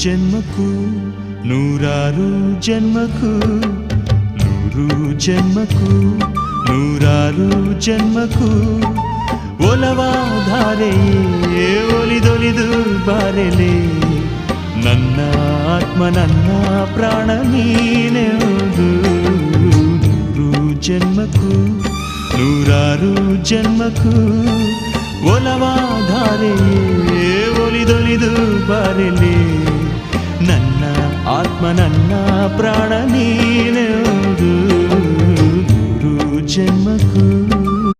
ಜನ್ಮಕ್ಕೂ ನೂರಾರು ಜನ್ಮಕ್ಕೂ ನೂರು ಜನ್ಮಕ್ಕೂ ನೂರಾರು ಜನ್ಮಕ್ಕೂ ಒಲವಾಧಾರೆಯೇ ಒಲಿದೊಲಿದು ಬಾರೆಲೆ ನನ್ನ ಆತ್ಮ ನನ್ನ ಪ್ರಾಣ ನೀನೆವುದು ನೂರು ಜನ್ಮಕ್ಕೂ ನೂರಾರು ಜನ್ಮಕ್ಕೂ ಒಲವಾಧಾರೆಯೇ ಒಲಿದೊಲಿದು ಬಾರೆಲೆ ನನ್ನ ಆತ್ಮ ನನ್ನ ಪ್ರಾಣ ನೀನೆವುದು ನೂರು ಜನ್ಮಕ್ಕೂ